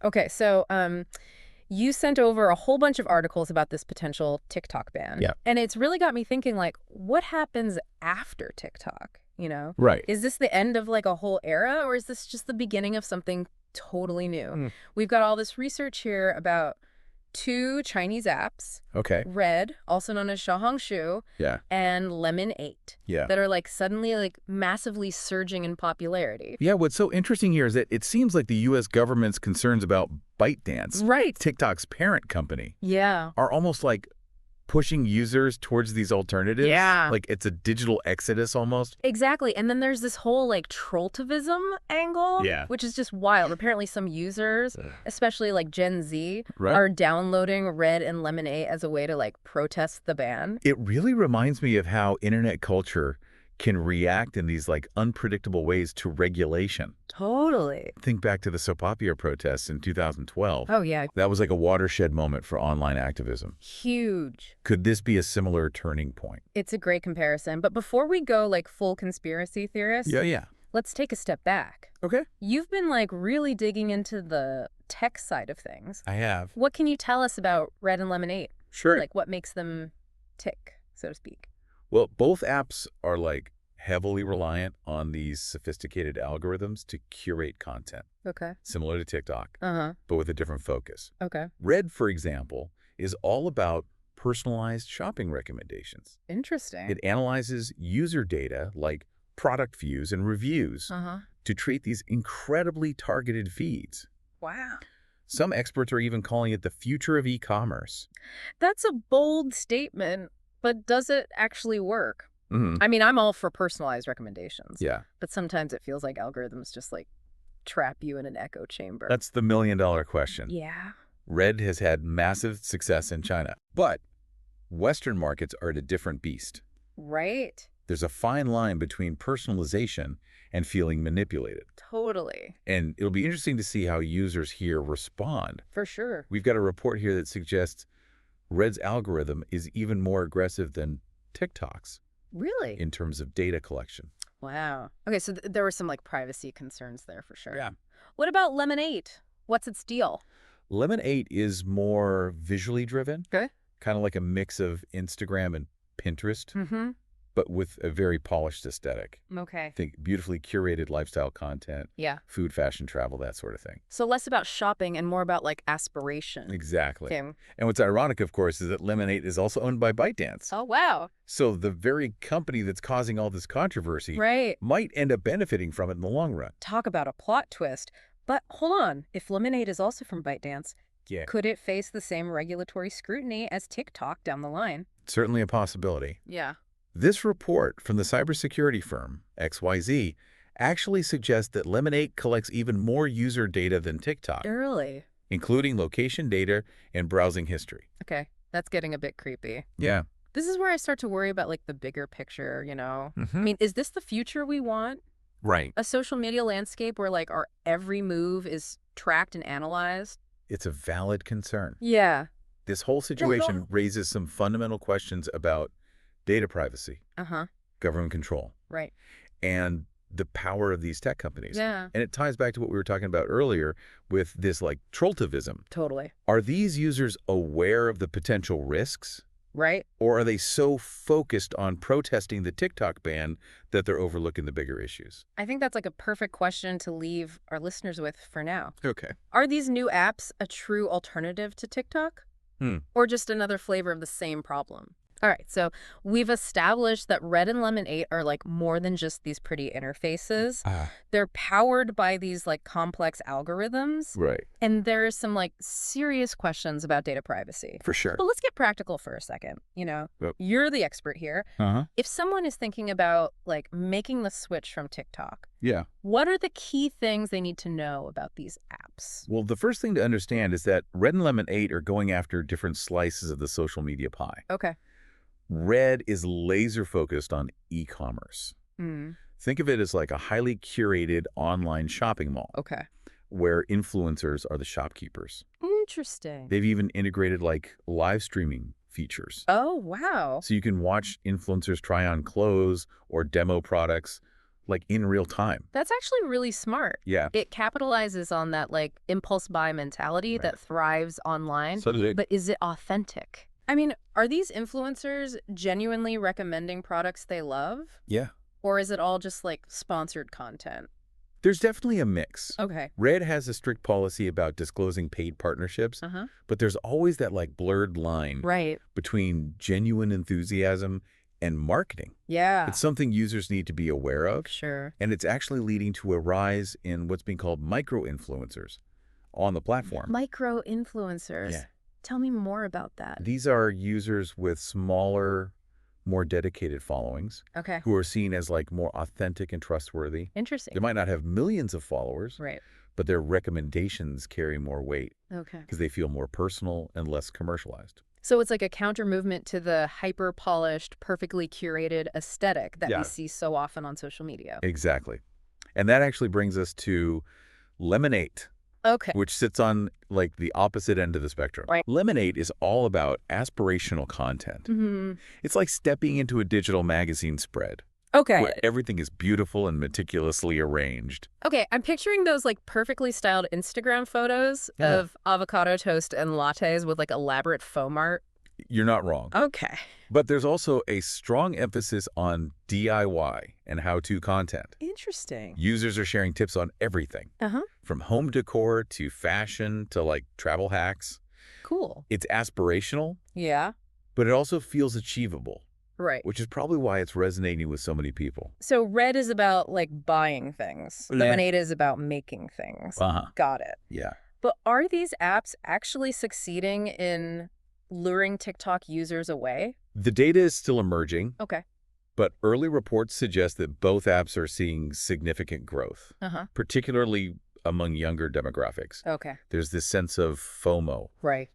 Okay, so you sent over a whole bunch of articles about this potential TikTok ban. Yeah. And it's really got me thinking, like, what happens after TikTok, you know? Right. Is this the end of, like, a whole era, or is this just the beginning of something totally new? We've got all this research here about 2 Chinese apps. Okay. Red, also known as Xiaohongshu, Yeah. and Lemon8. Yeah. That are, like, suddenly, like, massively surging in popularity. Yeah, what's so interesting here is that it seems like the U.S. government's concerns about ByteDance, Right. TikTok's parent company, Yeah. are almost like pushing users towards these alternatives. Yeah. Like it's a digital exodus almost. Exactly. And then there's this whole, like, trolltivism angle, Yeah. which is just wild. Apparently some users, especially, like, Gen Z, Right. are downloading Red and Lemon8 as a way to, like, protest the ban. It really reminds me of how internet culture can react in these like unpredictable ways to regulation. Totally. Think back to the Sopapia protests in 2012. Oh, yeah. That was like a watershed moment for online activism. Huge. Could this be a similar turning point? It's a great comparison. But before we go, like, full conspiracy theorist, Yeah. let's take a step back. Okay. You've been, like, really digging into the tech side of things. I have. What can you tell us about Red and Lemon8? Sure. Like, what makes them tick, so to speak? Well, both apps are like heavily reliant on these sophisticated algorithms to curate content, Okay. similar to TikTok, Uh-huh. but with a different focus. Okay. Red, for example, is all about personalized shopping recommendations. Interesting. It analyzes user data like product views and reviews Uh-huh. to treat these incredibly targeted feeds. Wow. Some experts are even calling it the future of e-commerce. That's a bold statement, but does it actually work? Mm-hmm. I mean, I'm all for personalized recommendations. Yeah, But sometimes it feels like algorithms just, like, trap you in an echo chamber. that's the million-dollar question. Yeah. Red has had massive success in China, but Western markets are at a different beast. Right. There's a fine line between personalization and feeling manipulated. Totally. And it'll be interesting to see how users here respond. For sure. We've got a report here that suggests Red's algorithm is even more aggressive than TikTok's Really? in terms of data collection. Wow. Okay, so there were some, like, privacy concerns there for sure. Yeah. What about Lemon8? What's its deal? Lemon8 is more visually driven, Okay. kind of like a mix of Instagram and Pinterest, Mm-hmm. but with a very polished aesthetic. Okay. Think beautifully curated lifestyle content, Yeah. food, fashion, travel, that sort of thing. So less about shopping and more about, like, aspiration. Exactly. Okay. And what's ironic, of course, is that Lemon8 is also owned by ByteDance. Oh, wow. So the very company that's causing all this controversy Right. might end up benefiting from it in the long run. Talk about a plot twist. But hold on. If Lemon8 is also from ByteDance, Yeah. could it face the same regulatory scrutiny as TikTok down the line? Certainly a possibility. Yeah. This report from the cybersecurity firm, XYZ, actually suggests that Lemon8 collects even more user data than TikTok, Really? including location data and browsing history. Okay. That's getting a bit creepy. Yeah. This is where I start to worry about, like, the bigger picture, you know? I Mm-hmm. mean, is this the future we want? Right. A social media landscape where, like, our every move is tracked and analyzed? It's a valid concern. Yeah. This whole situation raises some fundamental questions about data privacy, Uh-huh. government control, Right. and the power of these tech companies. Yeah. And it ties back to what we were talking about earlier with this like trolltivism. Totally. Are these users aware of the potential risks? Right? Or are they so focused on protesting the TikTok ban that they're overlooking the bigger issues? I think that's, like, a perfect question to leave our listeners with for now. Okay. Are these new apps a true alternative to TikTok? Or just another flavor of the same problem? All right, so we've established that Red and Lemon8 are, like, more than just these pretty interfaces. They're powered by these, like, complex algorithms. Right. And there are some, like, serious questions about data privacy. For sure. But let's get practical for a second. You know, Yep. you're the expert here. Uh-huh. If someone is thinking about, like, making the switch from TikTok, Yeah. what are the key things they need to know about these apps? Well, the first thing to understand is that Red and Lemon8 are going after different slices of the social media pie. Okay. Red is laser focused on e-commerce. Think of it as like a highly curated online shopping mall Okay. where influencers are the shopkeepers. Interesting. They've even integrated like live streaming features. Oh, wow. So you can watch influencers try on clothes or demo products like in real time. That's actually really smart. Yeah. It capitalizes on that like impulse buy mentality that thrives online. But is it authentic? I mean, are these influencers genuinely recommending products they love? Yeah. Or is it all just like sponsored content? There's definitely a mix. Okay. Red has a strict policy about disclosing paid partnerships, but there's always that like blurred line between genuine enthusiasm and marketing. Yeah. It's something users need to be aware of. Sure. And it's actually leading to a rise in what's being called micro-influencers on the platform. Micro-influencers. Yeah. Tell me more about that. These are users with smaller, more dedicated followings who are seen as like more authentic and trustworthy. Interesting. They might not have millions of followers, but their recommendations carry more weight because they feel more personal and less commercialized. So it's like a counter movement to the hyper-polished, perfectly curated aesthetic that we see so often on social media. Exactly. And that actually brings us to Lemonade, which sits on like the opposite end of the spectrum. Lemonade is all about aspirational content. It's like stepping into a digital magazine spread. Where everything is beautiful and meticulously arranged. I'm picturing those like perfectly styled Instagram photos of avocado toast and lattes with like elaborate foam art. You're not wrong. But there's also a strong emphasis on DIY and how-to content. Interesting. Users are sharing tips on everything, from home decor to fashion to like travel hacks. Cool. It's aspirational. Yeah. But it also feels achievable. Right. Which is probably why it's resonating with so many people. So Red is about like buying things. Lemonade is about making things. Got it. Yeah. But are these apps actually succeeding in luring TikTok users away? The data is still emerging. Okay. But early reports suggest that both apps are seeing significant growth, particularly among younger demographics. There's this sense of FOMO,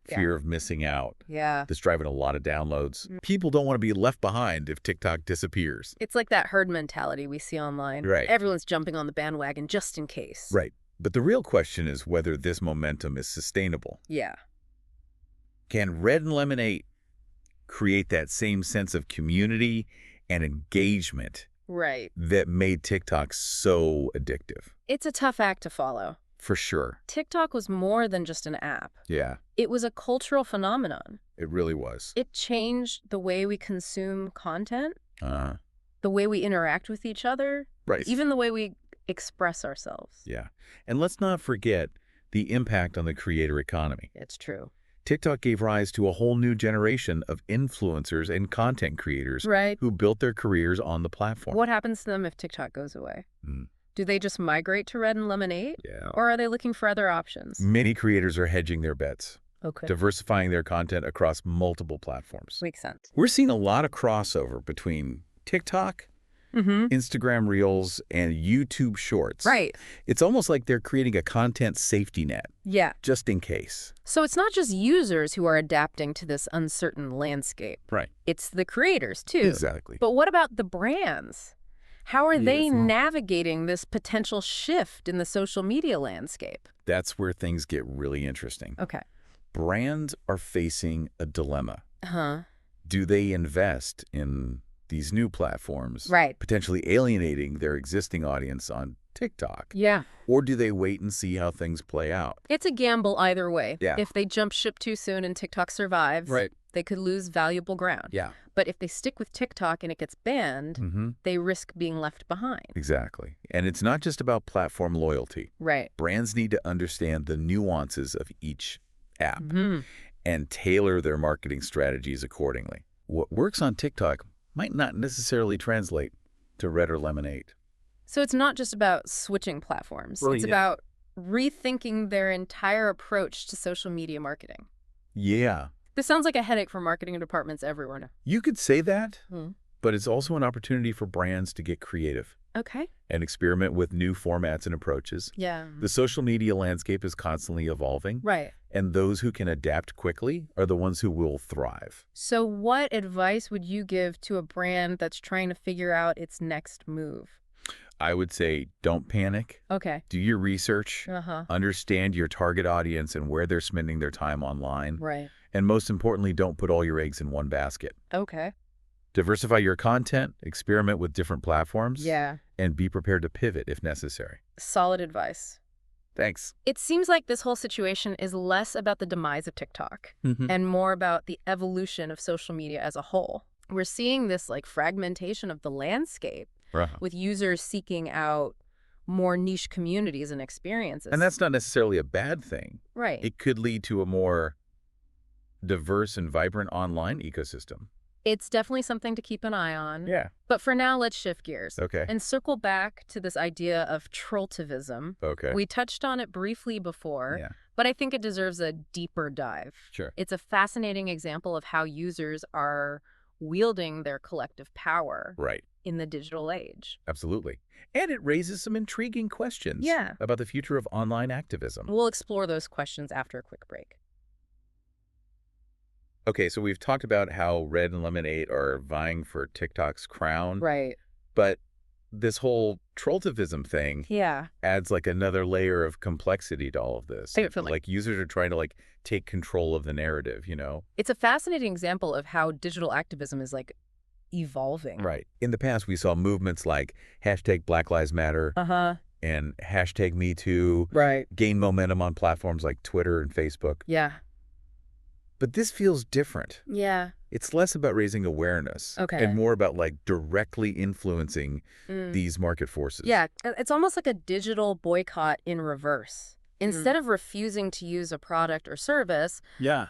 fear of missing out, that's driving a lot of downloads. People don't want to be left behind if TikTok disappears. It's like that herd mentality we see online. Everyone's jumping on the bandwagon just in case. But the real question is whether this momentum is sustainable. Yeah. Can Red and Lemonade create that same sense of community and engagement that made TikTok so addictive? It's a tough act to follow. For sure. TikTok was more than just an app. Yeah. It was a cultural phenomenon. It really was. It changed the way we consume content, the way we interact with each other, even the way we express ourselves. Yeah. And let's not forget the impact on the creator economy. It's true. TikTok gave rise to a whole new generation of influencers and content creators who built their careers on the platform. What happens to them if TikTok goes away? Do they just migrate to Red and Lemonade? Yeah. Or are they looking for other options? Many creators are hedging their bets, diversifying their content across multiple platforms. Makes sense. We're seeing a lot of crossover between TikTok, Instagram Reels, and YouTube Shorts. It's almost like they're creating a content safety net. Yeah. Just in case. So it's not just users who are adapting to this uncertain landscape. It's the creators, too. Exactly. But what about the brands? How are they navigating this potential shift in the social media landscape? That's where things get really interesting. Brands are facing a dilemma. Do they invest in these new platforms, potentially alienating their existing audience on TikTok? Or do they wait and see how things play out? It's a gamble either way. If they jump ship too soon and TikTok survives, they could lose valuable ground. But if they stick with TikTok and it gets banned, they risk being left behind. Exactly. And it's not just about platform loyalty. Brands need to understand the nuances of each app and tailor their marketing strategies accordingly. What works on TikTok might not necessarily translate to Red or Lemonade. So it's not just about switching platforms. It's about rethinking their entire approach to social media marketing. Yeah. This sounds like a headache for marketing departments everywhere now. You could say that, but it's also an opportunity for brands to get creative. And experiment with new formats and approaches. The social media landscape is constantly evolving. And those who can adapt quickly are the ones who will thrive. So what advice would you give to a brand that's trying to figure out its next move? I would say don't panic. Do your research. Understand your target audience and where they're spending their time online. And most importantly, don't put all your eggs in one basket. Diversify your content, experiment with different platforms, Yeah. and be prepared to pivot if necessary. Solid advice. Thanks. It seems like this whole situation is less about the demise of TikTok and more about the evolution of social media as a whole. We're seeing this like fragmentation of the landscape with users seeking out more niche communities and experiences. And that's not necessarily a bad thing. Right. It could lead to a more diverse and vibrant online ecosystem. It's definitely something to keep an eye on. Yeah. But for now, let's shift gears. Okay. And circle back to this idea of trolltivism. Okay. We touched on it briefly before, but I think it deserves a deeper dive. Sure. It's a fascinating example of how users are wielding their collective power in the digital age. Absolutely. And it raises some intriguing questions about the future of online activism. We'll explore those questions after a quick break. Okay, so we've talked about how Red and Lemonade are vying for TikTok's crown. Right. But this whole trolltivism thing adds like another layer of complexity to all of this. Like users are trying to like take control of the narrative, you know? It's a fascinating example of how digital activism is like evolving. Right. In the past, we saw movements like hashtag Black Lives Matter and hashtag Me Too gain momentum on platforms like Twitter and Facebook. Yeah. But this feels different. Yeah. It's less about raising awareness and more about like directly influencing these market forces. Yeah, it's almost like a digital boycott in reverse. Instead of refusing to use a product or service,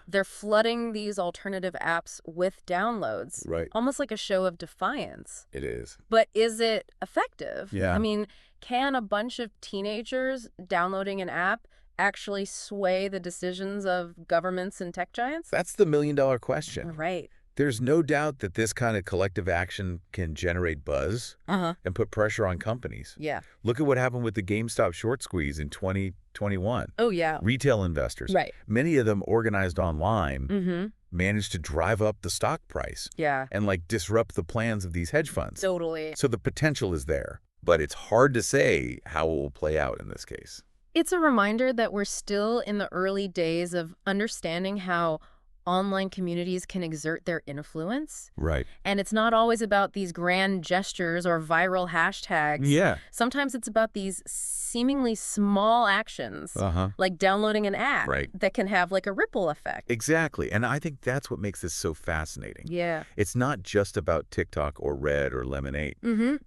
they're flooding these alternative apps with downloads. Right. Almost like a show of defiance. It is. But is it effective? Yeah. I mean, can a bunch of teenagers downloading an app actually sway the decisions of governments and tech giants? That's the million-dollar question. Right. There's no doubt that this kind of collective action can generate buzz and put pressure on companies. Yeah. Look at what happened with the GameStop short squeeze in 2021. Oh, yeah. Retail investors, many of them organized online, managed to drive up the stock price and like disrupt the plans of these hedge funds. Totally. So the potential is there, but it's hard to say how it will play out in this case. It's a reminder that we're still in the early days of understanding how online communities can exert their influence. Right. And it's not always about these grand gestures or viral hashtags. Yeah. Sometimes it's about these seemingly small actions, like downloading an app that can have like a ripple effect. Exactly. And I think that's what makes this so fascinating. Yeah. It's not just about TikTok or Red or Lemonade.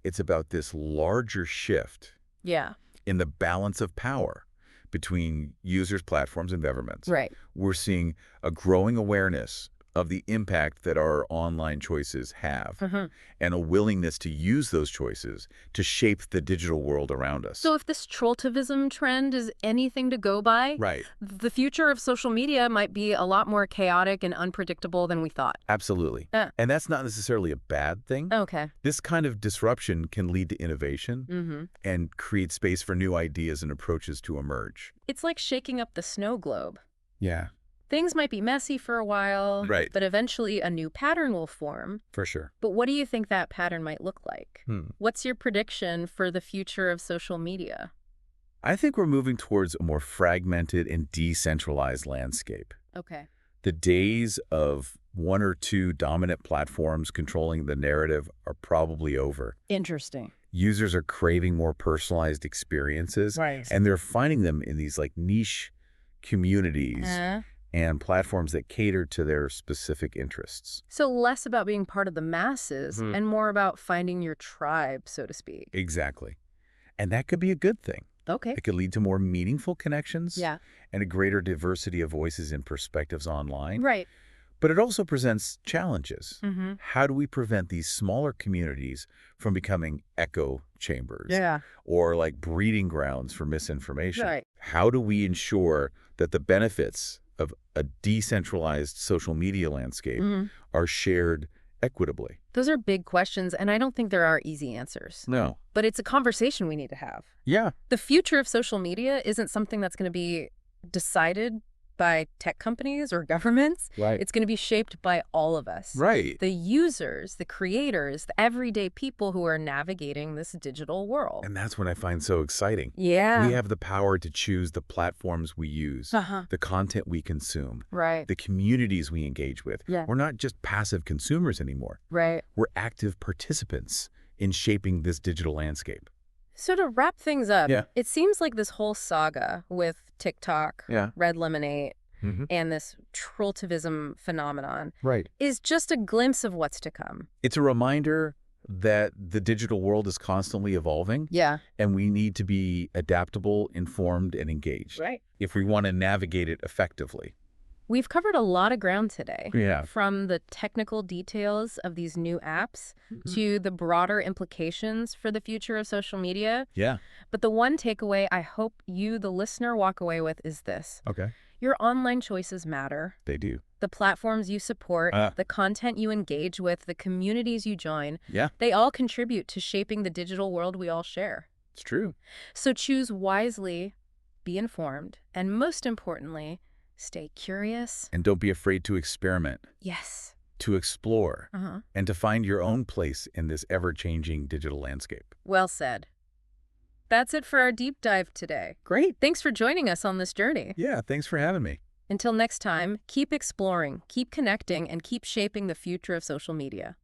It's about this larger shift in the balance of power between users, platforms, and governments. Right. We're seeing a growing awareness of the impact that our online choices have and a willingness to use those choices to shape the digital world around us. So if this trolltivism trend is anything to go by, the future of social media might be a lot more chaotic and unpredictable than we thought. Absolutely. And that's not necessarily a bad thing. Okay. This kind of disruption can lead to innovation and create space for new ideas and approaches to emerge. It's like shaking up the snow globe. Yeah. Things might be messy for a while, but eventually a new pattern will form. For sure. But what do you think that pattern might look like? What's your prediction for the future of social media? I think we're moving towards a more fragmented and decentralized landscape. Okay. The days of one or two dominant platforms controlling the narrative are probably over. Interesting. Users are craving more personalized experiences, and they're finding them in these like niche communities and platforms that cater to their specific interests. So less about being part of the masses and more about finding your tribe, so to speak. Exactly. And that could be a good thing. Okay. It could lead to more meaningful connections and a greater diversity of voices and perspectives online. Right. But it also presents challenges. How do we prevent these smaller communities from becoming echo chambers or like breeding grounds for misinformation? Right. How do we ensure that the benefits of a decentralized social media landscape are shared equitably? Those are big questions, and I don't think there are easy answers. No. But it's a conversation we need to have. Yeah. The future of social media isn't something that's going to be decided by tech companies or governments. Right. It's going to be shaped by all of us. Right. The users, the creators, the everyday people who are navigating this digital world. And that's what I find so exciting. Yeah. We have the power to choose the platforms we use, the content we consume, the communities we engage with. Yeah. We're not just passive consumers anymore. Right. We're active participants in shaping this digital landscape. So to wrap things up, it seems like this whole saga with TikTok, Red Lemonade, and this trolltivism phenomenon is just a glimpse of what's to come. It's a reminder that the digital world is constantly evolving. And we need to be adaptable, informed, and engaged if we want to navigate it effectively. We've covered a lot of ground today. From the technical details of these new apps to the broader implications for the future of social media. But the one takeaway I hope you, the listener, walk away with is this. Your online choices matter. They do. The platforms you support, the content you engage with, the communities you join, they all contribute to shaping the digital world we all share. It's true. So choose wisely, be informed, and most importantly, stay curious. And don't be afraid to experiment. Yes. To explore. And to find your own place in this ever-changing digital landscape. Well said. That's it for our deep dive today. Great. Thanks for joining us on this journey. Yeah, thanks for having me. Until next time, keep exploring, keep connecting, and keep shaping the future of social media.